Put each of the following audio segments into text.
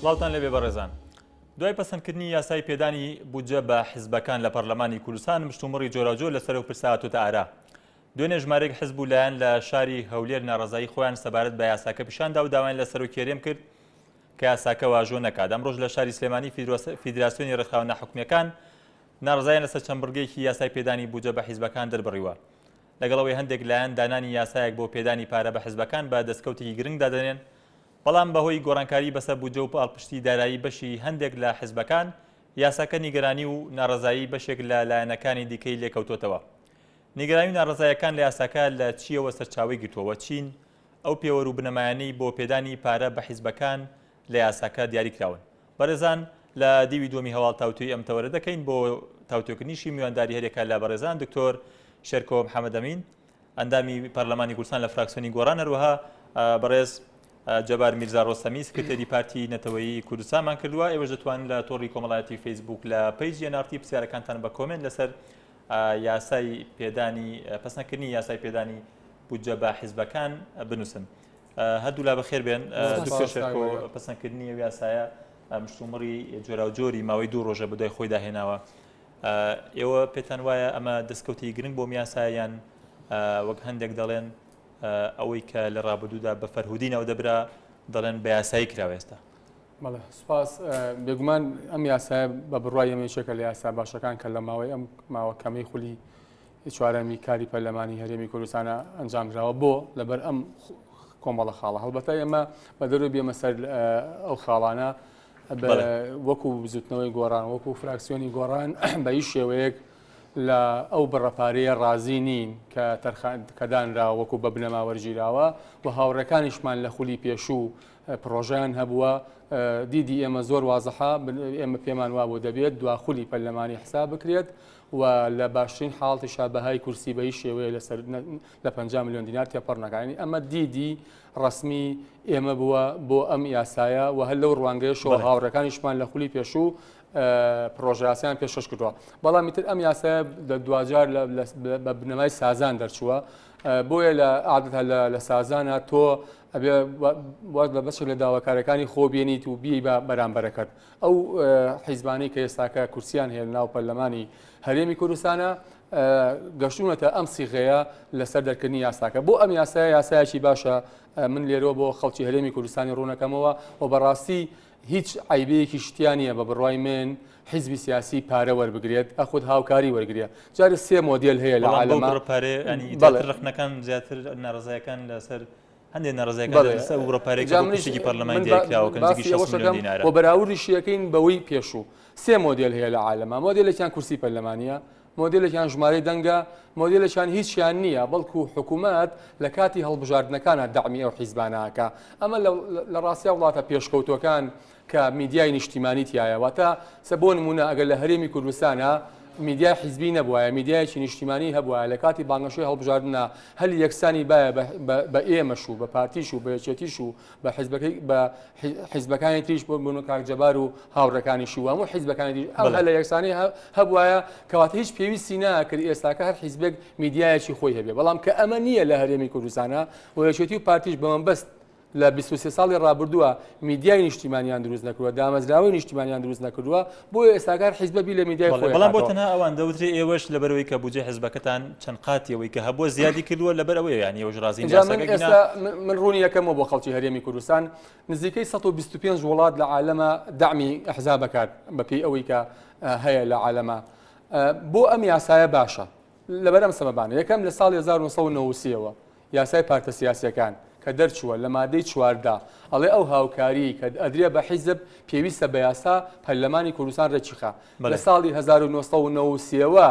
سڵاوتان لەبێ بەڕێزان. دوای پەسەندکردنی یاسای پێدانی بودجە بە حیزبەکان لە پەرلەمانی کوردستان مشتومڕی جۆراوجۆر لەسەر و پرساتوتە ئارا. دوێنێ ژمارەیەک حزب و لایەن لە شاری هەولێر ناڕەزایی خۆیان سەبارەت بە یاساکە پیشاندا و داوایان لەسەر و کێرێم کرد کە یاساکە واژۆ نەکات. ئەمڕۆژ لە شاری سلێمانی فیدراسیۆنی ڕێکخراوە ناحوکمیەکان ناڕزایان لەسەر چەند بڕگەیەکی یاسای پێدانی بودجە بە حیزبەکان دەربڕیوە. لەگەڵەوەی هەندێک لایەن دانانی یاسایەک بۆ پێدانی پارە بە حیزبەکان بە دەستکەوتێکی گرنگ دادەنێن، بەڵام بەهۆی گۆڕانکاری بەسەر بودجە و پاڵپشتی دارایی بەشی هەندێک لە حیزبەکان یاساکە نیگەرانی و ناڕزایی بەشێک لە لایەنەکانی دیکەی لێکەوتوتەوە. نیگەرانی و ناڕزایەکان لە یاساکە لە چیەوە سەرچاوی گرتووە؟ چین ئەو پێوەرو بنەمایانەی بۆ پێدانی پارە بە حیزبەکان لە یاساکە دیاریکراون. بەڕێزان لە دیوی دومی هەواڵ تاوتوی ئەم تەوەرە دەکەین بۆ تاوتۆکردنیشی میوانداری هەرێکە لە بەڕێزان دکتۆر شێرکۆ محەممەد ئەمین ئەندامی پەرلەمانی کوردستان لە فراکسیۆنی گۆڕان، هەروەها بەڕێز جەبار میرزا ڕۆستەمی سکرتێری پارتی نەتەوەیی کوردستانمان کردووە. ئێوەش دەتوانن لە تۆڕی کۆمەڵایەتی فەیسبوک لە پەیج NRT پرسیارەکانتان بە کۆمنت لەسەر یاسای پێدانی پەسەندکردنی یاسای پێدانی بودجە بە حیزبەکان بنووسن. هەردوو لا بەخێر بێن. دکتۆر شێرکۆ، پەسەندکردنی ئەو یاسایە مشتومڕی جۆراوجۆری ماوەی 2 ڕۆژە بەدوای خۆی داهێناوە. ئێوە پێتان وایە ئەمە دەستکەوتی گرنگ بۆ یاسایان وەک هەندێک دەڵێن ئەوەی کە لە ڕابردوودا بە فەرهودینەوە دەبرا دەڵێن بە یاسایی کراوە ئێستا؟ بەڵێ سوپاس. بێگومان ئەم یاسایە بە بڕوای ئەمەیەکە لە یاسا باشەکان کە لە ماوەی ئەم ماوەکەمەی خولی چوارەمی کاری پەرلەمانی هەرێمی کوردستانە ئەنجامراوە بۆ لەبەر ئەم کۆمەڵە خاڵە. هەڵبەتە ئێمە بە دەروی بێمە سەر ئەو خاڵانە وەکو بزوتنەوەی گۆڕان، وەکو فراکسیۆنی گۆڕان بە هیچ شێوەیەک لە ئەو بڕەپارەیە ڕازی نین کە دانراوە وەکو بە بنەما وەرگیراوە و هاوڕەکانیشمان لە خولی پێشوو پرۆژیان هەبووە. دیدی ئێمە زۆر وازەحا ئێمە پێمان وابوو دەبێت دواخولی پەرلەمانی حساب بکرێت و لە باشترین حاڵتیشا بەهای کورسی بە هیچ شێوەیە لە 50 میلیۆن دینار تێپەڕ نەکانی. ئەمە دیدی ڕسمی ئێمە بووە بۆ ئەم یاسایە و هەر لەو ڕوانگەیەشەوە هاوڕەکانیشمان لە خولی پێشوو پرۆژەیان پێشکەش کردووە. بەڵام تر ئەم یاسایە دوجار بە بنەمای سازان دەرچووە، بۆیە لە عادەتە لە سازانە تۆ لە بەشێک لە داواکارەکانی خۆ بێنیت و بی بە بەرامبەرەکەت. ئەو حیزبانەی کە ئێستاکە کورسیان هەیە ناو پەرلەمانی هەرێمی کوردستانە گەشتونەتە ئەم سیغەیە لەسەر دەرکردنی یاساکە. بۆ ئەم یاسایەکی باشە من لێرەوە بۆ خەڵکی هەرێمی کوردستانی ڕوونەکەمەوە و بەڕاستی هیچ عیبەیەکی شتیانە بە بڕوای من حیزبی سیاسی پارە وەربگرێت ئەخود هاوکاری وەرگریە. جارە 3 مۆدل هەیە لە عالەما ڕخنەکان زیاتر ناڕزایەکان لەسەر هەندێک ناڕزایەکان لەسەر وڕۆپارێکی پەرلەمانی دیاریکراوە و بەراوردیشیەکەین بەوەی پێشوو 3 مۆدل هەیە لە عالەما. مۆدلێکیان کورسی پەرلەمانیە، مۆدلێکیان ژمارەی دەنگە، مۆدلێکیان هیچیان نییە، بەڵکو حکوومەت لە کاتی هەڵبژاردنەکانە داعمی ئەو حیزبانەکە. ئەمە لە ڕاستیا وڵاتە پێشکەوتوەکان کە میدیای نیشتیمانی تایەوەتە سە بۆ نمونە ئەگەر لە هەرێمی کوردستانە میدیای حیزبی نەبووایە، میدیایکی نیشتیمانی هەبووە لە کاتی بانگەشەی هەڵبژاردنە هەل یەکسانی باە بە ئێمەش و بە پارتیش و بە یەکێتیش و بە حیزبەکانی تریش بۆ بوون کاک جەبار و هاوڕەکانیشی و هەموو حیزبەکانی ئەم هەل لە یەکسانی هەبووایە کەواتە هیچ پێویستی ناکرد ئێستاکە هەر حیزبێک میدیایەکی خۆی هەبێ. بەڵام کە ئەمە نییە لە هەرێمی کوردستانە و یەکێتی و پارتیش بەمەبەست لە 23 ساڵی ڕابردووە میدیای نیشتیمانیان دروست نەکردووە، دامەزراوەی نیشتیمانیان دروست نەکردووە، بۆیە ئێستاکار حیزبەبی لە میدیای خۆی. بەڵام بۆ تەنها ئەوان دەوترێ ئێوەش لەبەرەوەی کە بودجە حیزبەکەتان چەند قاتیەوەی کە هەبووە زیادی کردووە لەبەر ئەوەیە، یعنی ئێوەش ڕازین ئێستا من ڕوونی یەکەمەوە بۆ خەڵکی هەرێمی کوردستان نزیکەی 125 وڵات لە عالەمە داعمی ئەحزاب بکات بەپێی ئەوەی کە هەیە لە عالەمە. بۆ ئەم یاسایە باشە لەبەر ئەم سەبەبانە. یەکەم لە ساڵی 1990ەوە یاسای پارتە سیاسیەکان کە دەرچووە لە مادەی 14 ئەڵێ ئەو هاوکاری کە ئەدرێ بە حیزب پێویستە بە یاسا پەرلەمانی کوردستان ڕێکیخا. لە ساڵی 1993ەوە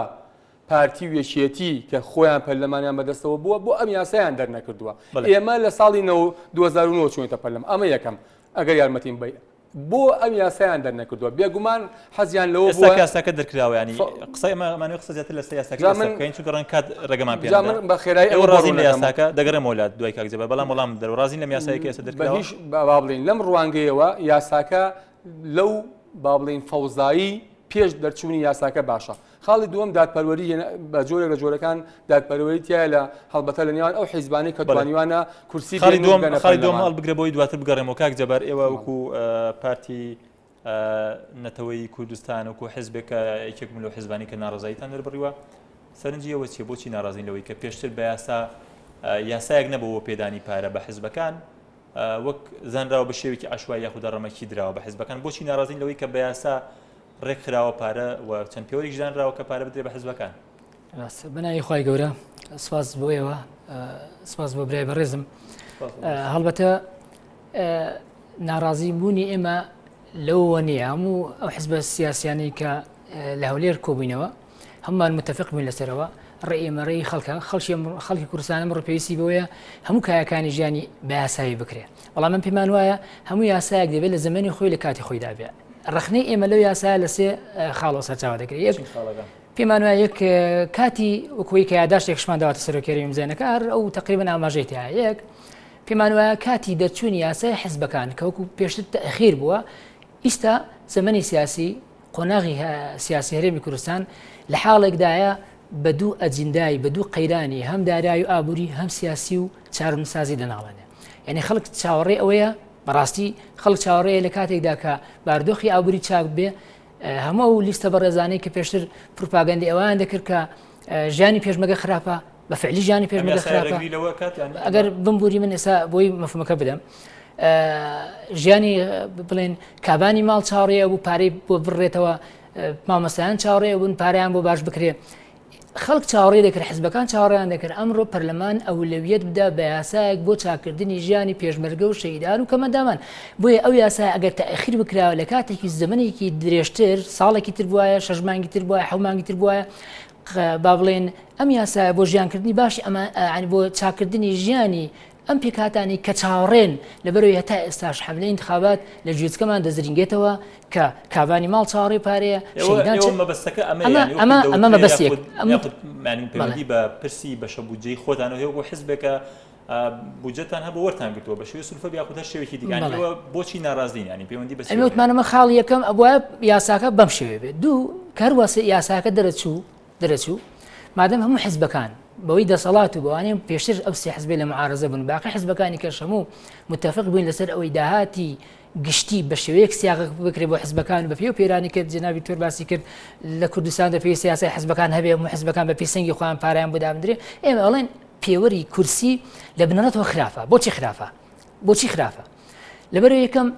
پارتی و یەکێتی کە خۆیان پەرلەمانیان بەدەستەوە بووە بۆ ئەم یاسایان دەرنەکردووە. ئێمە لە ساڵی 2009 چوونەتە پەرلەمان. ئەمە یەکەم ئەگەر یارمەتیم بە بۆ ئەم یاسایان دەرنەکردووە. بێگومان حەزیان لەوە بووە یاساکە دەرکراوە، ینی قسەی ئەمانەوە قسە زیاتر لەسەر یاساکەین چونکە ڕەنگە کات ڕێگەمان پێ بە خێرایی ئێوە ڕازین لە یاساکە دەگەڕێمەوە لات دوای کاک جەبار، بەڵام وەڵام دەرەوە ڕازین لەم یاسایەکە ئێستا دەرکراوە. با بڵین لەم ڕوانگەیەوە یاساکە لەو با بڵین فەوزایی پێش دەرچوونی یاساکە باشە. خاڵی دووەم دادپەروەری بە جۆرێک لە جۆرەکان دادپەروەری تایە لە هەڵبەتە لە نێوان ئەو حیزبانەی کە توانیوانە کورسی خاڵی دووەم هەڵ بگرە بۆی دواتر بگەڕێمەوە کاک جەبار ئێوە وەکو پارتی نەتەوەی کوردستان وەکو حیزبێکە یەکێک لەو حیزبانی کە ناڕزاییتان دەربڕیوە سەرنجی ئەوە چیە بۆچی ناڕازین لەوەی کە پێشتر بە یاسایەک نەبەوە پێدانی پارە بە حیزبەکان وەک زانراوە بە شێوێکی عەشوایی یاخود ڕەمەکی دراوە بە حیزبەکان بۆچی ناڕازین لەوەی کە بە یاسا ڕێک خراوە پارە و چەند پێوەریش دانراوە کە پارە بدرێ بە حیزبەکان؟ بەناوی خی گەورە سپاس بۆ ئێوە سپاس بۆ برای بەڕێزم. هەڵبەتە ناڕازی بوونی ئێمە لەوە نییە هەموو ئەو حیزبە سیاسیانەی کە لە هەولێر کۆبووینەوە هەمومان متفق بووین لەسەرەوە ڕێ ئێمە ڕێی خەڵکی کوردستانم ڕپێویستی بەوەیە هەموو کایەکانی ژیانی بە یاسایی بکرێ. بەڵام من پێمان وایە هەموو یاسایەک دەبێت لە زمانی خۆی لە کاتی خۆی دابێت. ڕخنەی ئێمە لەو یاسایە لە سێ خاڵەوە سەرچاوە دەکرێت. پێمان وایە یەک کاتی وەکوی کە یاداشتێکشمان داواتە سەرۆکێری میزانەکە ئەو تقریبا ئاماژەی تایە. یەک پێمان وایە کاتی دەرچوونی یاسای حیزبەکان کە وەکو پێشتر تەخیر بووە ئیستا زمانی سیاسی قۆناغی سیاسی هەرێمی کوردستان لە حاڵێکدایە بە دوو ئەجندای بە دوو قەیرانی هەم دارایی و ئابووری هەم سیاسی و چارەنووسازی لەناڵێنێ. یعنی خەڵک چاوەڕێ ئەوەیە بەڕاستی خەڵک چاوەڕێیە لە کاتێکدا کە باردۆخی ئابووری چاک بێ هەموو لیستە بەڕێزانەی کە پێشتر پروپاگەندی ئەوان دەکرد کە ژیانی پێشمەگە خراپە بە فعلی ژیانی پێشمەگە خراپە. ئەگەر بمبووری من ئێستا بۆی مەفهومەکە بدەم ژیانی بڵێن کابانی ماڵ چاوەڕێە بوو پارەی بۆ بڕێتەوە مامەسایان چاوەڕێ بوون پارەیان بۆ باش بکرێ. خەڵک چاوەڕێ دەکرد حیزبەکان چاوەڕێیان دەکرد ئەمڕۆ پەرلەمان ئەولەویەت بدا بە یاسایەک بۆ چاکردنی ژیانی پێشمەرگە و شەیدان و کەمەندامان. بۆیە ئەو یاسای ئەگەر تەئخیر بکراوە لە کاتێکی زمانێکی درێژتر ساڵێکی تر بواە 6 مانگی تر بواە 7 مانگی تر بواە با بڵێن ئەم یاسایە بۆ ژیانکردنی باشی ئەمە بۆ چاکردنی ژیانی ئەم پێکاتانی کە چاوەڕێن لەبەرەوەی هەتا ئێستاش حملەی انتخابات لە گوێچکەمان دەزرینگێتەوە کە کابانی ماڵ چاوەڕێی پارەیە ئەمە مەبەستێک پەیوەندی بە پرسی بەشە بودجەی خۆتانەوە هەیە بۆ حیزبێکە بودجەتان هەبوو وەرتان گرتووە بە شێوەی سولفە یاخود هەر شێوەیەکی دیگەەوە بۆچی ناڕازین ینی پەیوەندی بەس ئەمەوتمانەمە خاڵ یەکەم ئەوە یاساکە بەم شێوێ بێت دوو کەروەسە یاساکە دەرەچوو مادەم هەموو حیزبەکان بەوەی دەسەڵات و بەوانەیە پێشتر ئەو سێ حیزبێ لە معارەزە بوون باقی حیزبەکانی کەش هەموو متفق بووین لەسەر ئەوەی داهاتی گشتی بە شێوەیەک سیاغ بکرێت بۆ حیزبەکان بە پێ و پێرانی کرد جنابی تۆر باسی کرد لە کوردستان دەپێی سیاسی حیزبەکان هەبێ هەموو حیزبەکان بە پێسەنگی خۆیان پارەیان بۆ دامدرێ ئێمە ئەڵێن پێوەری کورسی لە بنەڕەتەوە خراپە. بۆچی خراپە لەبەرەوەی یەکەم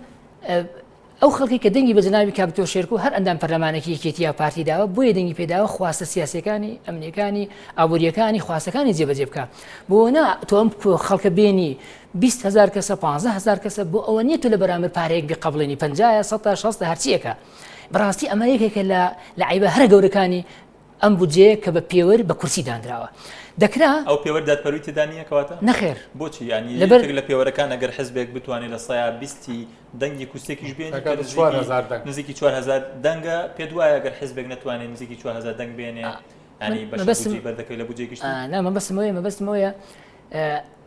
ئەو خەڵکی کە دەنگی بە جنابی کاکتۆ شێرک و هەر ئەندام پەرلەمانێکی یەکێتی یا پارتی داوە بۆیە دەنگی پێداوە خواستە سیاسەکانی ئەمنیەکانی ئابوووریەکانی خواستەکانی جێبەجێ بکە بۆ نا تۆ ئەم خەڵکە بێنی 20,000 کەسە 15,000 کەسە بۆ ئەوە نیە تو لە بەرامبەر پارەیەک بقبڵێنی 50 100 60 هەرچیەکە. بەڕاستی ئەمە یەکێکە لە عیبە هەر گەورەکانی ئەم بودجەیە کە بە پێوەر بە کورسی دانراوە دەکرا. ئەو پێوەر دادپەروی تێدا نیە کەواتە نەخێر بۆچی ینی لە پێوەرەکان ئەگەر حیزبێک بتوانێت لە سایە 20 دەنگی کوستێکیش بێنێ نزیکی 4,000 دەنگە پێ دوایە ئەگەر حیزبێک نتوانێت نزیکی 4,000 دەنگ بێنێ ینی بەشی بەردەکەی لە بودجەی گشتی مەبەستمەوەیە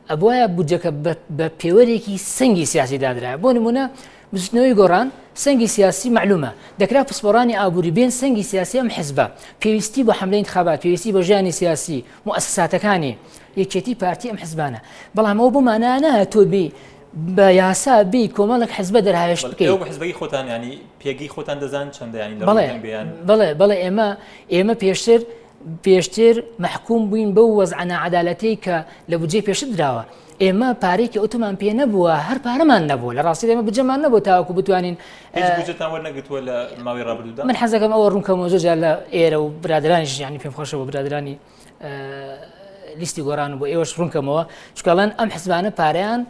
ئەبوایە بودجەکە بە پێوەرێکی سەنگی سیاسی دادرا. بۆ نمونە بچنەوەی گۆڕان سەنگی سیاسی معلومە دەکرا پسپۆڕانی ئابووری بێن سەنگی سیاسی ئەم حیزبە پێویستی بۆ حملەی انتخابات پێویستی بۆ ژیانی سیاسی موسساتەکانی یەکێتی پارتی ئەم حیزبانە. بەڵام ئەو بۆمانە نایە تۆ بێ بە یاسا بێ کۆمەڵک حیزبە دەرهاوێش بکەیت حیزبەکەی خۆتان ینی پێگەی خۆتان دەزان چەندە ینی بەڵێ ئێمە پێشتر محکوم بووین بەو وەزعە عەدالەتەی کە لە بودجەی پێشتر دراوە. ئێمە پارێکی ئۆتۆمان پێ نەبووە هەر پارەمان نەبوو لە ڕاستی ئێمە بجەمان نەبوو تاوەکو بتوانین بودجەتان وەرنەگرتووە لە ماوەی ڕابردوودا. من حەزەکەم ئەوە ڕوونکەمەوە زۆر لە ئێرە و برادرانیش ینی پێم خۆشەوە برادرانی لیستی گۆڕان بۆ ئێوەش ڕوونکەمەوە چکەڵەن ئەم حیزبانە پارەیان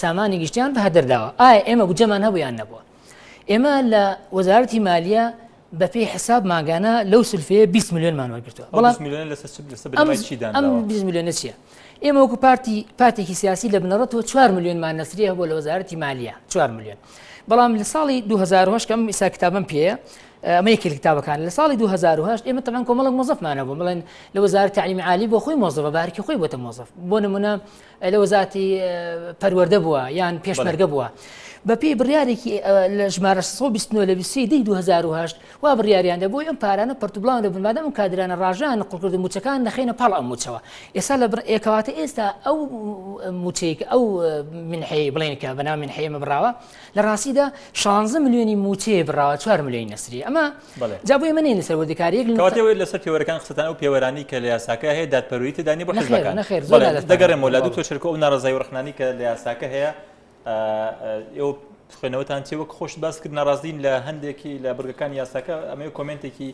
سامانی گشتیان بە هەدەرداوە ئایا ئێمە بودجەمان هەبوو یان نەبووە. ئێمە لە وەزارەتی مالیە بە پێی حساب ماگانە لەو سولفەیە 20 میلیۆنمان وەرگرتووە. بەڵام 20 میلیۆنە چییە؟ ئێمە وەکو پارتێکی سیاسی لە بنەڕەتەوە 4 میلیۆنمان نەسریە بۆ لە وەزارەتی مالیە 4 میلیۆن. بەڵام لە ساڵی 2008 کەم ئیسا کتابم پێەیە ئەمەیەکی کتابەکان لە ساڵی 2010 ئێمە تەمان کۆمەڵک مۆزەفمانە بوو بڵێن لە وەزارەتی تعلیم عالی بۆ خۆی مۆزەفە بارکی خۆی بۆتە مۆزەف بۆ نمونە لە وەزارەتی پەروەردە بووە یان پێشمەرگە بووە بەپێی بڕیارێکی لە ژمارە 629 لە 2010 وا بڕیاریان دەبووی ئەم پارانە پەرتوبڵاون دەبن مادام ئەم کادرانە ڕاژان نقڵکردن موچەکان نەخێنە پاڵ ئەم موچەوە ئێستا لە کەواتە ئێستا ئەو موچەیەک ئەو منحەیە بڵێن کە بەناو منحەیە مەبراوە لە ڕاستیدا 16 ملیۆنی موچەیە بڕاوە 4 ملیۆنی نەسری ئەمە جا بۆ ئێمە نین لەسەر وەردەکاریەک کەواتەوەی لەسەر پێوەرەکان قسەتان ئەو پێوەرانی کە لە یاساکە هەیە دادپەروەری تێدانی بۆ حیزبەکان دەگەڕێمەوە لە دوو تۆ چرکۆ ئەو ناڕزایی و ڕخنانی کە لە یاساکە هەیە ئێوە خوێنەوەتان چێ وەک خۆش باس کرد ناڕازین لە هەندێکی لە بڕگەکانی یاساکە ئەمە کۆمنتێکی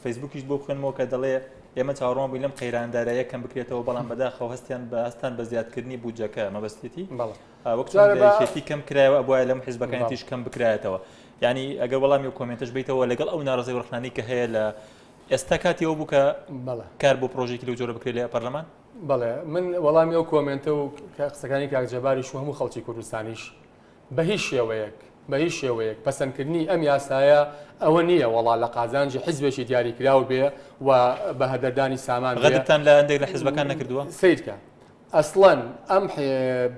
فەیسبوکیش بۆ بخوێنمەوە کە دەڵێ ئێمە چاوەڕوان بووین لەم قەیرانداراییە کەم بکرێتەوە بەڵام بەداخەوە هەستان بە زیادکردنی بودجەکە مەبەستێتی وەک دایکێتی کەم کرایەوە بۆیە لەم حیزبەکانیش کەم بکرایەتەوە یعنی ئەگەر وەڵامی و کۆمنتش بیتەوە لەگەڵ ئەو ناڕزەی و ڕخنانی کە هەیە لە ئێستا کاتیەوە بوو کە کار بۆ پرۆژێکی لەو جۆرە بکرێت لە پەرلەمان بەڵێ من وەڵامی ئەو کۆمنتە و قسەکانی کاکجەباریش و هەموو خەڵکی کوردستانیش بە هیچ شێوەیەک پەسەندکردنی ئەم یاسایە ئەوە نییە وەڵا لە قازانجی حیزبێکی دیاریکراو بێ و بە هەدەردانی سامان غەدتان لە هەندێک لە حیزبەکان نەکردووە سیرکە ئەسڵەن ئەم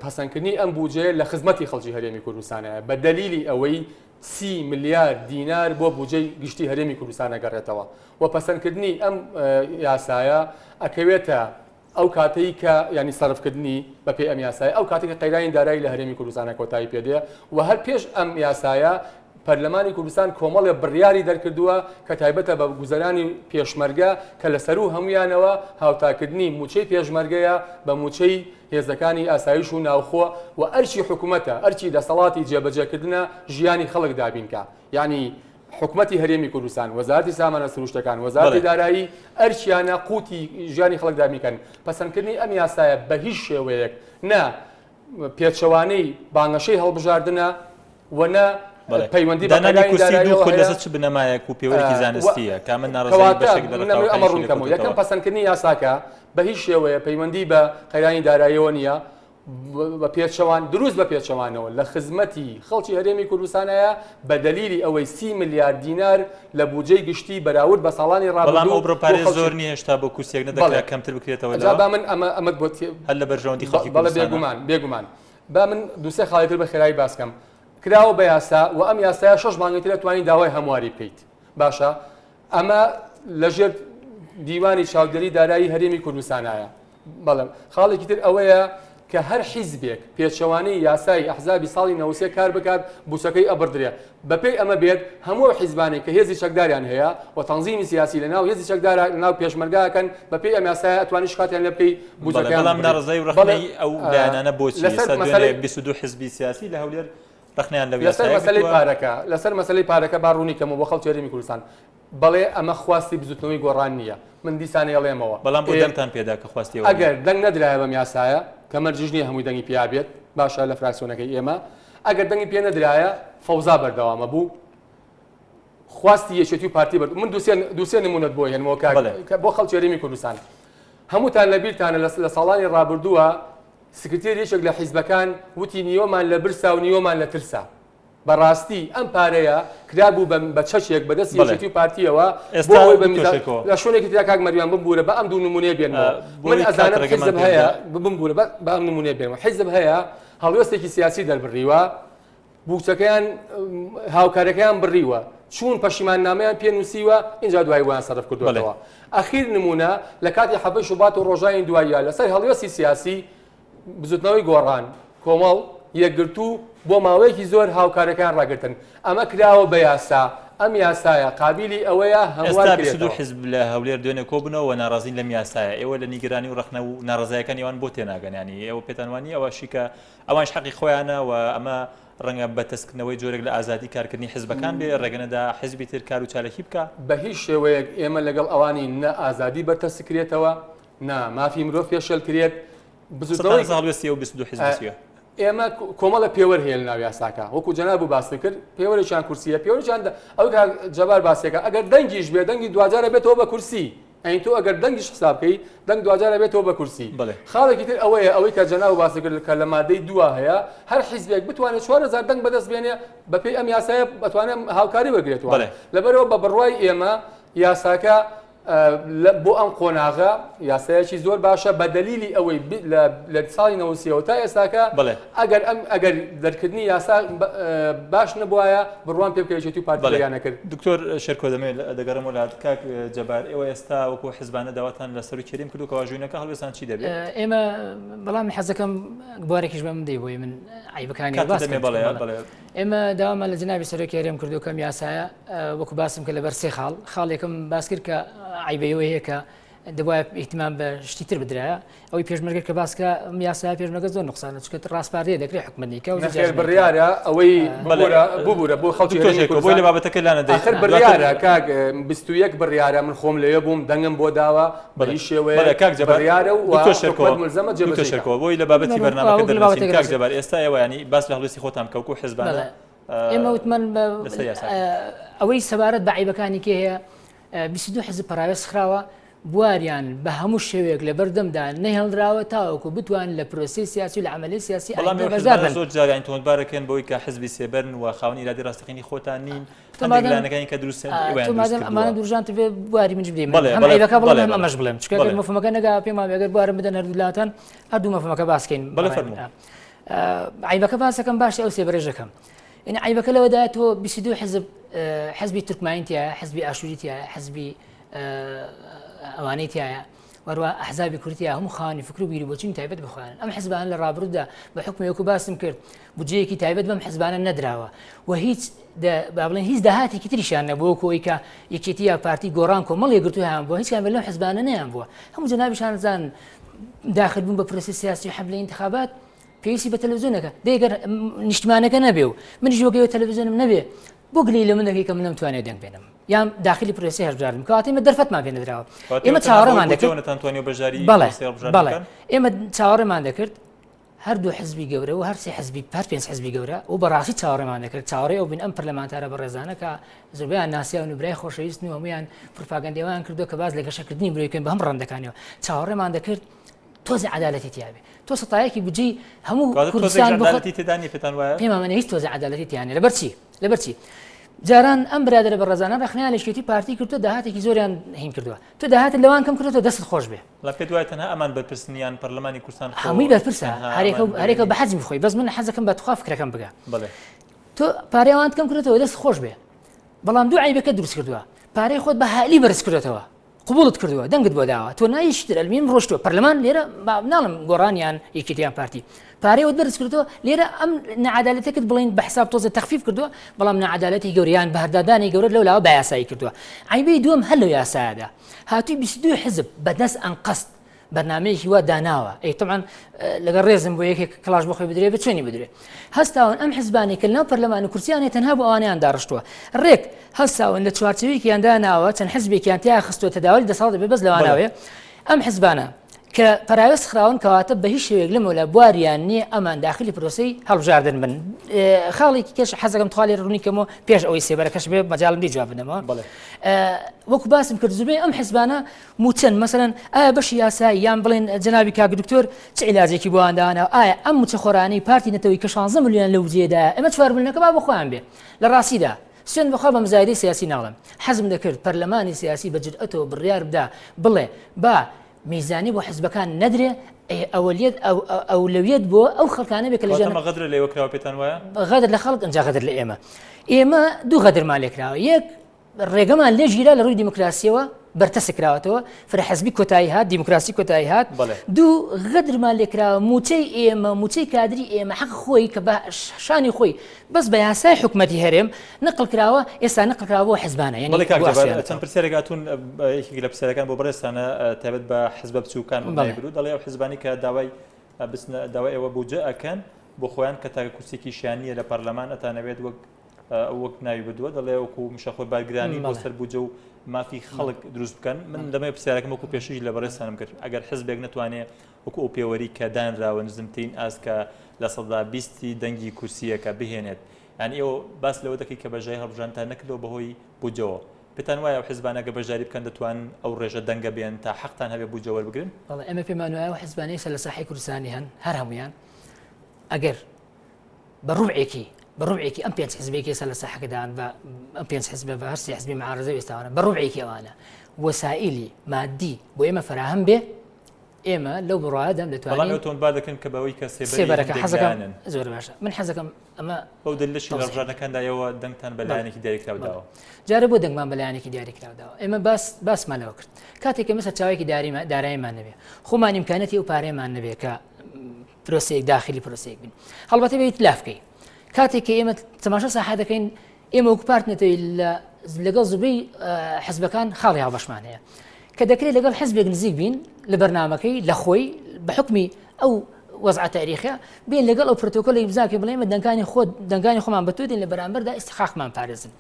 پەسەندکردنی ئەم بودجەیە لە خزمەتی خەڵکی هەرێمی کوردستانەیە بە دەلیلی ئەوەی 30 ملیار دینار بۆ بودجەی گشتی هەرێمی کوردستان ئەگەڕێتەوە و پەسەندکردنی ئەم یاسایە ئەکەوێتە ئەو کاتەی کە ینی سەرفکردنی بە پێی ئەم یاسایە ئەو کاتێک قەیرانی دارایی لە هەرێمی کوردستانە کۆتایی پێدەیە و هەر پێش ئەم یاسایە پەرلەمانی کوردستان کۆمەڵێ بڕیاری دەرکردووە کە تایبەتە بە گوزەرانی پێشمەرگە کە لەسەر و هەمویانەوە هاوتاکردنی موچەی پێشمەرگەیە بە موچەی هێزەکانی ئاسایش و ناوخۆ و ئەرچی حکوومەتە ئەرچی دەسەڵاتی جێبەجێکردنە ژیانی خەڵک دابینکە یعنی حکوومەتی هەرێمی کوردستان وەزارەتی سامانە سروشتەکان وەزارەتی دارایی ئەرچیانە قوتی ژیانی خەڵک دابینکەن پەسەندکردنی ئەم یاسایە بە هیچ شێوەیەک نە پێچەوانەی بانگەشەی هەڵبژاردنە و نە پەیوەندی بەلەسەر چ بنەمایەک و پێوەرێکی زانستیە کامە ناڕزایی بەشێک ئەمە ڕوونکەمەوە یەکەم پەسەندکردنی یاساکە بە هیچ شێوەیە پەیوەندی بە قەیرانی داراییەوە نییە بە پێچەوان دروست بە پێچەوانەوە لە خزمەتی خەڵکی هەرێمی کوردستانەیە بە دەلیلی ئەوەی 30 ملیار دینار لە بودجەی گشتی بەراورد بە ساڵانی ڕابردوو بەڵام ئەو بڕۆپارێز زۆر نییە هێشتا بۆ کوسێک نەدەکرێت کەمتر بکرێتەوە جا من ئەمە بۆ هەر لە بەرژەوەندی خەڵکی کوردستان بێگومان با من دووسێ خاڵێتر بە خێرایی باسکەم کراوە بە یاسا و ئەم یاسایە 6 مانگی تر توانین داوای هەمواری بکەیت باشە ئەمە لەژێر دیوانی چاودێری دارایی هەرێمی کوردستانایە بەڵێ خاڵێکی تر ئەوەیە کە هەر حیزبێک پێچەوانەی یاسای ئەحزابی ساڵی 93 کار بکات بوسەکەی ئەبردرێ بەپێی ئەمە بێت هەموو حیزبانێک کە هێزی چەکداریان هەیە و تەنزیمی سیاسی لەناو هێزی چەکدار لەناو پێشمەرگاکەن بەپێی ئەم یاسایە ئەتوانی شکاتیان لە بکەی بوسەکەیان بەڵام ناڕزایی و ڕخنەی ئەو لایەنانە بۆچی لەسەر 22 حیزبی سیاسی لە هەولێر ڕخنیان لە لەسەر مەسەلەی پارەکە با ڕوونی کەمەوە بۆ خەڵکی هەرێمی کوردستان بەڵێ ئەمە خواستی بزوتنەوەی گۆڕان نییە من دیسانە ئەڵێمەوە بەڵام بۆ دەنگتان پێدا کە خواستی ئەگەر دەنگ نەدرایە بەم یاسایە کە مەرجژ نییە هەمووی دەنگی پیا بێت باشە لە فراکسیۆنەکەی ئێمە ئەگەر دەنگی پێ نەدرایە فەوزا بەردەوامە بوو خواستی یەکێتی و پارتی بەرد من دووسێ نمونەت بۆ هێنمەوە بۆ خەڵکی هەرێمی کوردستان هەمووتان لەبیرتانە لە ساڵانی ڕابردووە سکرتێریەکێک لە حیزبەکان وتی نیوەمان لە برسا و نیوەمان لە ترسا بەڕاستی ئەم پارەیە کرابوو بە چەچێک بەدەست یەکێتی و پارتیەوە لە شوێنێکی تیا کاک مەریان بمبورە بە ئەم دوو نمونەیە بێنەوە من ئەزانم حیزب هەیە بمبورە بە ئەم نمونەیە بێنەوە حیزب هەیە هەڵوێستێکی سیاسی دەربڕیوە بووچەکەیان هاوکارەکەیان بڕیوە چون پەشیمان نامەیان پێنووسیوە اینجا دوای ویان سەرف کردوەوە ئەخیر نمونە لە کاتی حەبەی شوبات و ڕۆژاوی دوایە لەسەر هەڵوێستی سیاسی بزوتنەوەی گۆڕان کۆمەڵ یەکگرتو بۆ ماوەیەکی زۆر هاوکارەکان ڕاگرتن ئەمە کراوە بە یاسا ئەم یاسایە قابلی ئەوەیە هەموو حیزب لە هەولێر دوێنێ کۆبنەوە ناڕازین لەم یاسایە ئێوە لە نیگەرانی و ڕخنە و ناڕزایەکان ئێوان بۆ تێناگەنیانی ئێوە پێتانوانی ئەوەشی کە ئەوانش حەقی خۆیانە و ئەمە ڕەنگە بەتەسکردنەوەی جۆرێک لە ئازادی کارکردنی حیزبەکان بێ ڕێگەنەدا حیزبی تر کار و چالەکی بکە بە هیچ شێوەیەک ئێمە لەگەڵ ئەوانی نە ئازادی بەرتەسکرێتەوە نا مافی مرۆڤ پێشەلکرێت بزوتنەوەی هەڵوێستی و 22 حیزبیە ئێمە کۆمەڵە پێوەەر هەیە لە ناو یاساکە وەکو جەناب باسی کرد پێوەرێکیان کورسیە پێوەرێکیان ئەو جەبار باسیەکە ئەگەر دەنگیش بێ دەنگی دوجارە بێتەوە بە کورسی ئەین تۆ ئەگەر دەنگیش حسابکەی دەنگ دوجار بێتەوە بە کورسی خاڵێکی تر ئەوەیە کە جەناو باسی کرد کە لە مادەی دووە هەیە هەر حیزبێک بتوانێت 4000 دەنگ بەدەست بێنێ بەپێی ئەم یاسایە بتوانێت هاوکاری وەرگێتەوە لەبەرەوە بە بڕوای ئێمە یاساکە بۆ ئەم قۆناغە یاسایەکی زۆر باشە بە دەلیلی ئەوەی لە ساڵی 90 تا ئێستاکە ئەگەر دەرکردنی یاسا باش نەبووایە بڕوان پێ بکەوێتی و پارتییان نەکرد. دکتۆر شێرکۆ دەمێت دەگەڕم وڵات کاک جەبار ئێوە ئێستا وەکو حیزبانە داواتان لەسەر و کێریم کرد و کەواژووینەکە هەڵوێستان چی دەبێت؟ ئێمە بەڵام حەزەکەم بارێکیش بەم دەی بۆی من عیبەکانی باس ئێمە داوامان لە جنابی سەرۆکی هەرێم کردوکەم یاسایە وەکو باسم کە لەبەر سێ خاڵێکم باس کرد کە عیبەیەوە هەیە کە دەبایە ئیحتیمام بە شتی تر بدرایە ئەوەی پێشمەرگە کە باسکە یاسای پێشمەرگە زۆر نقصانە چکە ڕاستپاردەیە دەکرێت حکومەتنیکە و بڕیارە ئەوەی ببوورە بۆ خەڵکی بۆی لە بابەتەکە لاە دەخر بڕیارە کاک 21 بڕیارە من خۆم لەوێ بووم دەنگم بۆ داوە بەی شێوەیە کاک بڕیارە و ملزەمە جێبەجێکەوە بۆی لە بابەتی بەرنامەکە دەرناسین کاک جەبار ئێستا ئێوەیانی باس لە هەڵوێستی خۆتان کەوکو حیزبانە ئێمە وتمان ئەوەی سەبارەت بە عیبەکانی کێ هەیە 22 حزب پەراوێز خراوە بواریان بە هەموو شێوەیەک لە بەردەمدا نەهێڵراوە تاوەکو بتوان لە پرۆسی سیاسی و لە عملی سیاسی زۆر جاریان تۆمەتبارەکەن بەوەی کە حزبی سێبەرن و خاوەنی ئیرادی ڕاستەقینی خۆتان نین لانەکانی کە دروستن ئەمانە دوژان بێ بواری منج بدەین عیبەکە بڵێم ئەمەش بڵێم چکە مەفهومەکە نەگا پێمان ئەگەر بوارە بدەن هەردوو وڵاتان هەردوو مەفهومەکە باسکەین عیبەکە باسەکەم باشە ئەو سێبەرێژەکەم این عیبەکە لەوەدایە تۆ 22 حزبی تورکمانیتیایە حزبی ئاشوریتیایە حزبی ئەوانەی تایە وەروە ئەحزابی کورتیا هەموو خانی فکر و بیری بۆچین تایبەت بخوانن ئەم حزبان لە ڕابردوودا بە حکمی وەکو باسم کرد بودجەیەکی تایبەت بەم حزبانە نەدراوە و هیچ بڵێن هیچ داهاتێکی تریشیان نەبووە کۆی کە یەکێتی یا پارتی گۆڕان کۆمەڵی گرتویان بووە هیچیان لەم حزبانە نەیان بووە هەموو جەنابیشان زان داخل بوون بە پرۆسی سیاسی و حەملەی انتخابات پێویستی بە تەلەڤیزیۆنەکە دەیگەر نیشتمانەکە نەبێ و منیش وەکەوە تەلەڤیزیۆنم نەبێ بۆ گلی لە من دەکەی کە من نەمتوانێت دەنگ بێنم یان داخلی پرۆسی هەربژارم کەواتە ئێمە دەرفەتمان پێ نەدراوە ئێمە چاوەڕێمان دەکرد بەڵێ ئێمە چاوەڕێمان دەکرد هەردوو حزبی گەورە و هەر سێ حزبی هەر پێنج حزبی گەورە و بەڕاستی چاوەڕێمان دەکرد چاوەڕێ ئەو بن ئەم پەرلەمانتارە بەڕێزانە کە زۆربەیان ناسیاون و برای خۆشەویستن و هەمویان پروپاگەندێوان کردو کە باز لە گەشەکردنی برۆیکەن بە هەم ڕەندەکانیەوە چاوەڕێمان دەکرد تۆزی عەدالەتی تیابێ تۆ سەتایەکی بجی هەموو کوردستان پێمانە هیچ تۆزی عەدالەتی تیانێ لەبەرچی جاران ئەم برادرە بە ڕێزانە ڕخنیان لەشکێتی پارتی کردو داهاتێکی زۆریان هین کردووە تۆ داهات لەوان کەم کردوەوە دەست خۆش بێ لە پێ دوای تەنها ئەمان بەرپرسنیان پەرلەمانی کوردستان هەمووی بەرپرسە هەرێکە بە حەزم خۆی بەس من حەزەکەم بە توخوا فکرەکەم بگە تۆ پارەیەوان کەم کردەوە دەست خۆش بێ بەڵام دوو عیبەکە دروست کردووە پارەی خۆت بە هالی بەرز کردێتەوە قبولت کردووە دەنگت بۆ داوە تۆ نایشتر ئەلمیم ڕۆشتووە پەرلەمان لێرە ناڵم گۆڕانیان یەکێتیان پارتی پارەیەوە بەرز کردەوە لێرە ئەم نەعەدالەتێکت بڵین بە حساب تۆزە تەخفیف کردووە بەڵام نەعەدالەتی گەوریان بەهەردادانی گەورە لەولاوە بە یاسایی کردووە عیبەی دووەم هەر لەو یاسایەدا هاتووی 22 حزب بەدەست ئەنقەست بەرنامەیەکی وا داناوە ئەی طبعاً لەگەڵ ڕێزم بۆ یەکێک کلاش بۆ خۆی بدرێ بچێنی بدرێ هەستاون ئەم حزبانی کە لەناو پەرلەمان و کورسیانێ تەنها بۆ ئەوانیان داڕشتووە ڕێک هەستاون لە چوارچەوەیەکیان داناوە چەند حزبێکیان تیا خستووە تەداولی دەسەڵات دەبێ بەس لەواناوێ ئەم حزبانە کە پەراوێز خراون کەواتە بە هیچ شێوەیەک لەمەوە بواریان نییە ئەمان داخلی پرۆسی هەڵبژاردن بن خاڵێکی کێش حەزەکەم توالی ڕوونیکەمەوە پێش ئەوەی سێبەرەکەش بێ مەجاڵم دی جواب بدەمەوە وەکو باسم کرد زوبێ ئەم حزبانە موچەن مەسەلەن ئایا بەشی یاسایی یان بڵێن جەنابی کاک دکتۆر چ عیلاجێکی بۆیاندانەوە ئایا ئەم موچەخۆرانەی پارتی نەتەوەی کە 16 ملیۆن لەو جێدایە ئەمە چواربوونەکە با بەخۆیان بێ لە ڕاستیدا سوێن بەخوا بە مزایدەی سیاسی ناڵم حەزم دەکرد پەرلەمانی سیاسی بە جرئەتەوە بڕیار بدا بڵێ با میزانی بۆ حزبەکان نەدرێ ئەولیت ئەولەویەت بۆ ئەو خەڵکانە بێ کە لە ژێر غەدر لێوە کراوە پێتان وایە غەدر لە خەڵک ئەنجا غەدر لە ئێمە دوو غەدرمان لێکراوە یەک ڕێگەمان لێ ژیرا لە ڕووی دیموکراسیەوە بەرتەسە کراوەتەوە فرەحەزبی کۆتایی هات دیموکراسی کۆتایی هات دوو غەدرمان لێکراوە موچەی ئێمە موچەی کادری ئێمە حەق خۆی کە بە شانی خۆی بەس بە یاسای حکومەتی هەرێم نقل کراوە ئێستا نقل کراوە بۆ حیزبانە یعنی چەند پرسیارێکاتون یەکێک لە پرسیارەکان بۆ بەڕێستانە تایبەت بە حیزبە بچووکان بڵێ دەڵێ ئەو حیزبانی کە داوای ئێوە بودجە ئەکەن بۆ خۆیان کە تاکە کورسێکی شیانیە لە پەرلەمان ئەتانەوێت وەک ناوی بدووە دەڵێ وەکو مشەخۆی بارگرانی بۆ سەر بودجە و مافی خەڵک دروست بکەن من دەمەوێت پرسیارەکەم وەکو پێشووی لە بەڕێستانم کرد ئەگەر حزبێک نەتوانێت وەکو ئەو پێوەری کە دانراوە نزمترین ئاسکە لە 20 دەنگی کورسیەکە بهێنێت یعنی ئێوە باس لەوە دەکەی کە بەژای هەڵبژاردنتان نەکردەوە بەهۆی بودجەوە پێتان وایە ئەو حیزبانە گە بەشداری بکەن دەتوان ئەو ڕێژە دەنگە بێن تا حەقتان هەبێ بوو جەوەر بگرن؟ والله ئێمە پێمان وایە حیزبانەی سەر لە ساحەی کوردستانی هەن هەر هەمویان ئەگەر بە ڕوبعێکی ئەم پێنج حیزبێکی سەر لە ساحەکەدان بە ئەم پێنج حیزب بە هەرسی حیزبی معارەزە ئێستاوانە بە ڕوبعێکی ئەوانە وەسائلی مادی بۆ ئێمە فراهم بێ ئێمە لەو بڕوادا دەتوانین بەڵام ئەوتۆن با دەکەن کە بەوەی کە سێبەرەکە حەزەکەم زۆر باشە من حەزەکەم ئەمە ئەو دلشی لە ڕژانەکاندایەوە دەنگتان بەلایەنێکی دیاریکراوداوە جارە بۆ دەنگمان بەلایەنێکی دیاریکراوداوە ئێمە باسمانەوە کرد کاتێککە مەسە چاوێکی داراییمان نەبێ خۆمان ئیمکانەتی و پارەیەمان نەبێ کە پرۆسەیەک داخلی پرۆسەیەک بین هەڵبەتە بێت لافکەی کاتێککە ئێمە تەماشا ساحە دەکەین ئێمە وەکو پارتنەتەوەی لەگەڵ زوبەی حیزبەکان خاڵی هاوبەشمان هەیە کە دەکرێت لەگەڵ حیزبێک نزیک بین لە بەرنامەکەی لە خۆی بە حکمی ئەو وەزع تاریخە بین لەگەڵ ئەو پرۆتۆکۆلی ئیمزاکە بڵێ ئێمە دەنگانی خۆمان بەتودین لە بەرامبەردا ئیستحقاقمان پارێزن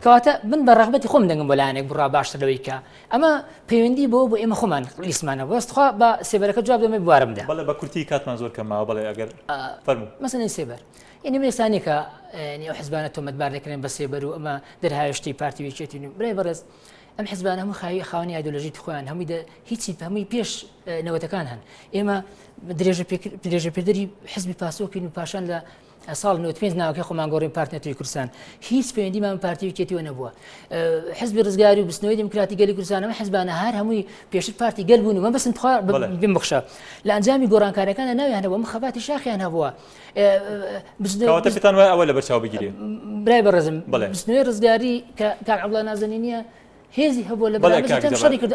کەواتە من بە ڕەغبەتی خۆم دەنگم بۆ لایەنێک بڕا باشتر لەوەی کە ئەمە پەیوەندی بۆ ئێمە خۆمان لیسمانە بەستخوا بە سێبەرەکە جواب دەمێ بوارمدا بەڵێ بە کورتی کاتمان زۆر کەماوە بەڵێ ئەگەر فەرموو مەسەلەن سێبەر یعنی مێستانی کە ئەو حیزبانە تۆمەتبار دەکرێن بە سێبەر و ئەمە دەرهاوشتی پارتی وێچێتی برای بەڕێز ئەم حیزبان هەموو خاوەنی ئایدۆلۆژیت خۆیان هیچی هەمووی پێش نەوەتەکان هەن ئێمە درێژە پێدەری حیزبی پاسۆکین و پاشان لە ساڵ 95 ناوەکەی خۆمان گۆڕین پارتنەتەوەی کوردستان هیچ پەیوەندیمان پارتی وێچێتیوە نەبووە حیزبی ڕزگاری و بستنەوەی دموکراتی گەلی کوردستان ئەمە حیزبانە هەر هەمووی پێشتر پارتی گەل بوون و مە بەسن بم بخشە لە ئەنجامی گۆڕانکاریەکانە ناویان هەبووە مخەباتی شاخیان هەبووە کەواتە پێتان وایە ئەوە لە بەرچاو بگیرێ برای بەڕێزم بستنەوەی ڕزگاری کە کاک عەبدوڵڵا نازەنینیە هێزی هەبوو لە بەرامبەر شەڕی کرد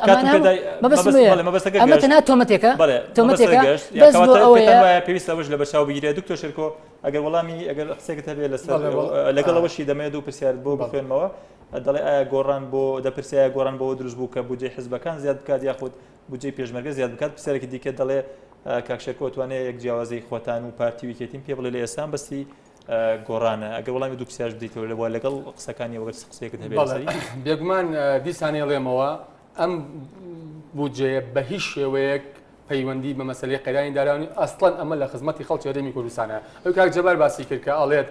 ئەمە تەنها تۆمەتێکە بەس بۆ ئەوەیە پێویستە ئەوەش لە بەرچاو بگیرێت دکتۆر شێرکۆ ئەگەر وەڵامی ئەگەر قسێکت هەبێ لەسەر لەگەڵەوەشی دەمێت و پرسیار بۆ بخوێنمەوە دەڵێ ئایا گۆڕان بۆ دەپرسیایە گۆڕان بۆ دروست بوو کە بودجەی حیزبەکان زیاد بکات یاخود بودجەی پێشمەرگە زیاد بکات پرسیارێکی دیکە دەڵێ کاک شێرکۆ توانێت یەک جیاوازەی خۆتان و پارتی ویکێتین پێ بڵێ لە ئێستان بەستی گۆڕانە ئەگەر وەڵامی دوو پرسیار بدەیتەوە لەوە لەگەڵ قسەکانی وەگەر قسەیەکت هەبێت بێگومان دیسانی ئەڵێمەوە ئەم بودجەیە بە هیچ شێوەیەک پەیوەندی بە مەسەلەی قەیرانی داراونی ئەسڵەن ئەمە لە خزمەتی خەڵکی هەرێمی کوردستانە ئەو کاک جەبار باسی کرد کە ئەڵێت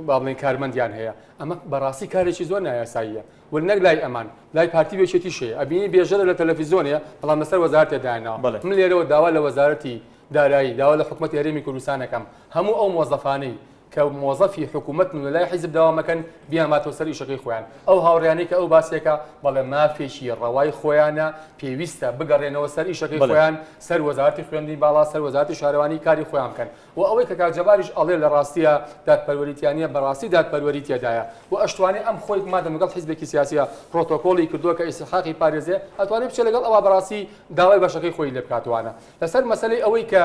با بڵێن کارمەندیان هەیە ئەمە بەڕاستی کارێکی زۆر نایاساییە وە نەک لای ئەمان لای پارتی بێچێتی شێ ئەبینی بێژەرە لە تەلەڤیزۆنیە بەڵام لەسەر وەزارەت تێدایانەوە من لێرەوە داوا لە وەزارەتی دارایی داوا لە حکوومەتی هەرێمی کوردستانەکەم هەموو ئەو مۆزەفانەی کە مۆزەفی حکوومەت و لای حیزب داوامەکەن بیاماتەوە سەر ئیشەکەی خۆیان ئەو هاوڕیانەی کە ئەو باسیەکە بەڵێ مافێکی ڕەوای خۆیانە پێویستە بگەڕێنەوە سەر ئیشەکەی خۆیان سەر وەزارەتی خوێندنی باڵا سەر وەزارەتی شارەوانی کاری خۆیان بکەن و ئەوەی کە کاک جەباریش ئەڵێ لە ڕاستیە دادپەروەریتیانە بەڕاستی دادپەروەری تێدایە و ئەشتوانێ ئەم خۆی مادەم لەگەڵ حیزبێکی سیاسیە پرۆتۆکۆڵی کردووە کە ئیستحقاقی پارێزێ ئەتوانێت بچێت لەگەڵ ئەوە بەڕاستی داوای بەشەکەی خۆی لێ بکاتوانە لەسەر مەسەلەی ئەوەی کە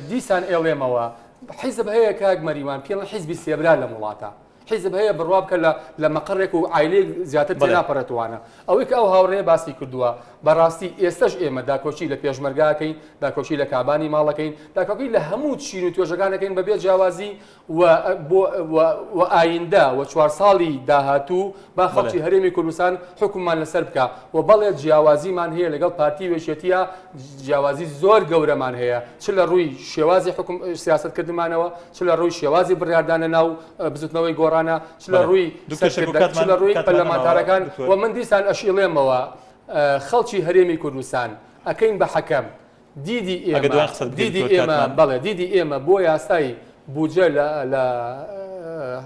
دیسان ئێڵێمەوە حیزب هەیە کاک مەریوان پێڵ حیزبی سێبرا لە وڵاتە حیزب هەیە بڕوا بکە لە مەقڕێک و عایلەیەک زیاتر تێناپەڕێتوانە ئەوەی کە ئەو هاوڕێ باسی کردووە بەڕاستی ئێستش ئێمە داکۆچی لە پێشمەرگاکەین داکۆچی لە کابانی ماڵەکەین داکۆکی لە هەموو چین و توێژەکانەکەین بەبێ جیاوازی و ئایندە و 4 ساڵی داهاتوو با خەڵکی هەرێمی کوردستان حکوممان لەسەر بکە و بەڵێ جیاوازیمان هەیە لەگەڵ پارتی وێشێتیە جیاوازی زۆر گەورەمان هەیە چ لە ڕووی شێوازی سیاستکردمانەوە چ لە ڕووی شێوازی بڕیاردانە ناو بزوتنەوەی گۆڕانە چ لە ڕووی پەرلەمانتارەکان و من دیسان ئەشیڵێمەوە خەڵکی هەرێمی کوردستان ئەکەین بە حەکەم دیدی ئێمە بەڵێ دیدی ئێمە بۆ یاسای بودجە لە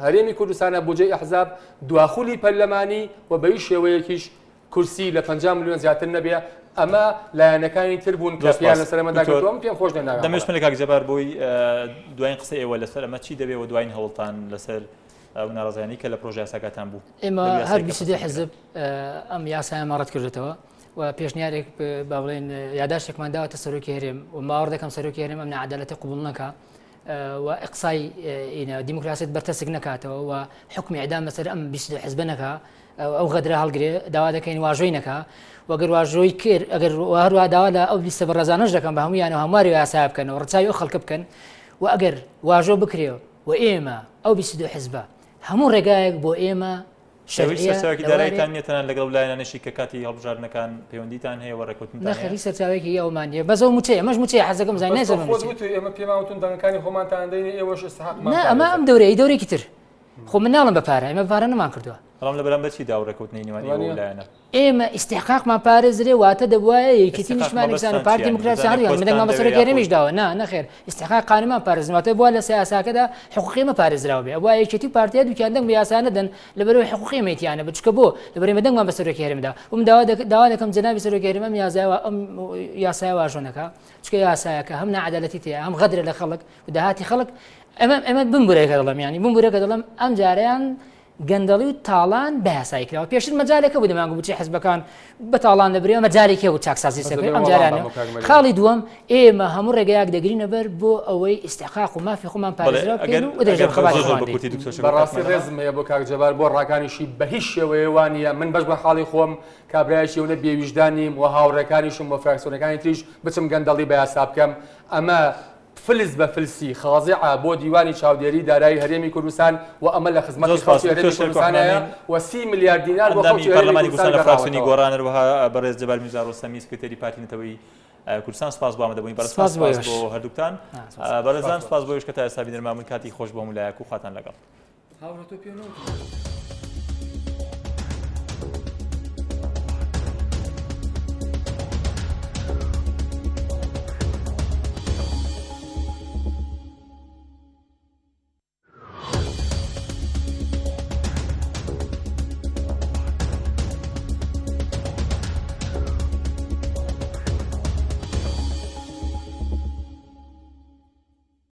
هەرێمی کوردستانە بودجەی ئەحزاب دواخولی پەرلەمانی و بە هیچ شێوەیەکیش کورسی لە 50 ملیۆن زیاتر نەبێ ئەمە لایەنەکانی تر بوون کە پیان لەسەرمەدا کردووە پێم خۆش دەناوێت دەمەشمە لە کاک جەبار بۆی دوایین قسە ئێوە لەسەر ئەمە چی دەبێت و دوایین هەوڵتان لەسەر ئەو ناڕزایانی کە لە پرۆژە یاساکاتان بوو ئێمە هەر 22 حزب ئەم یاسایان ماڕەت کردێتەوە و پێشنیارێک با بڵێن یاداشتێکمان داوەتە سەرۆکی هەرێم و ماوەڕ دەکەم سەرۆکی هەرێم ئەم نەعەدالەتی قبوڵ نەکا و ئیقسای دیموکراسیت بەرتەسک نەکاتەوە و حکمی ئیعدام بەسەر ئەم 22 حزب نەکا ئەو غەدرە هەڵگرێ داوا دەکەین واژۆی نەکا وەگەر واژۆی کرد ئەگەر هەروە داوا لە ئەو بیستە بەڕێزانەش دەکەم بە هەمویان و هەمواری یاسا بکەنەوە ڕچاوی ئەو خەڵکە بکەن و ئەگەر واژۆ بکرێ و ئێمە ئەو 22 حزبە هەموو ڕێگایەک بۆ ئێمە سەرچاوێکی داراییتان نیەتەنە لەگەڵ لایەنانێکی کە کاتی هەڵبژاردنەکان پەیوەندیتان هەیە و ڕێکوتنتان هەیە نەخێری سەرچاوێکی ئەومانیە بەزەو موچەیە ئەمەش موچەیە حەزەکەم زای نەزانم ئێمە پێماوتون دەنگەکانی خۆمانتان دەین ئێوەش ئیستحقاقمان ئەمە ئەم دەورەی دەورێکی تر خۆ من ناڵم بە پارە ئێمە پارە نەمان کردووە بەڵام لە بەرامبەر چی داوڕێکەوتنی نێوانی لایەنە ئێمە ئیسحقاقمان پارێزرێ واتە دەبواە یەکێتی نیشتمانێکسان و پارتی دموکراسی مەدەنگمان بەسەر گەرێمیش داوە نەخێر ئیسحقاق قانونمان پارێزنەوەتە بووە لە سیاساکەدا حقوقیمە پارێزراوە بێ بووە یەکێتی پارتیا دوکان دەنگ بە یاسا نەدەن لەبەرەوەی حقوقی مەیتیانە بچکە بۆ لەبەرەوەی مەدەنگمان بەسەرۆکی هەرێمدا وم داوا دەکەم جەنابی سەرۆکی هەرێم ئەم یاسای واژۆنەکە چکە یاسایەکە هەم نەعەدالەتی تێ هەم غەدرە لە خەڵک و داهاتی خەڵک ئەمە بمبورێکە دەڵێم ینی بمبورێکە دەڵێم ئەم جاریان گەندەڵی و تاڵان بەسای کراوە پێشتر مەجالێکە بوو دەمانگو بچی حزبەکان بە تاڵان دەبرێ مەجارێکی و چاکسازی سەکەی ئەم جارانە خاڵی دووەم ئێمە هەموو ڕێگەیاک دەگرینە بەر بۆ ئەوەی ئیستحقاق و مافی خۆمان پارێزراو بکەین و دەژێ بەڕاستی ڕێزم هەیە بۆ کاک جەبار بۆ ڕاکانیشی بە هیچ شێوەیە وانە من بەش بە حاڵی خۆم کابرایشیونە بێویژدانیم و هاوڕێکانیشم بۆ فراکسیۆنەکانی تریش بچم گەندەڵی بە یاسا بکەم ئەمە فلس بە فلسی خازعە بۆ دیوانی چاودێری دارایی هەرێمی کوردستان و ئەمە لە خزمەتی خەڵکی هەرێمی کوردستانەیە و 30 میلیارد دینار بۆ خەڵکی پەرلەمانی کوردستان لە فراکسیۆنی گۆڕان هەروەها بەڕێز جەبار میرزا ڕۆستەمی سکرتێری پارتی نەتەوەیی کوردستان سپاس بۆ ئامادەبوونی بەرز بۆ هەردووکتان بەڕێزان سپاس بۆ ئێوەش کە تا ئێستا بینەرمامون کاتی خۆش بۆ مولایەک و خواتان لەگەڵ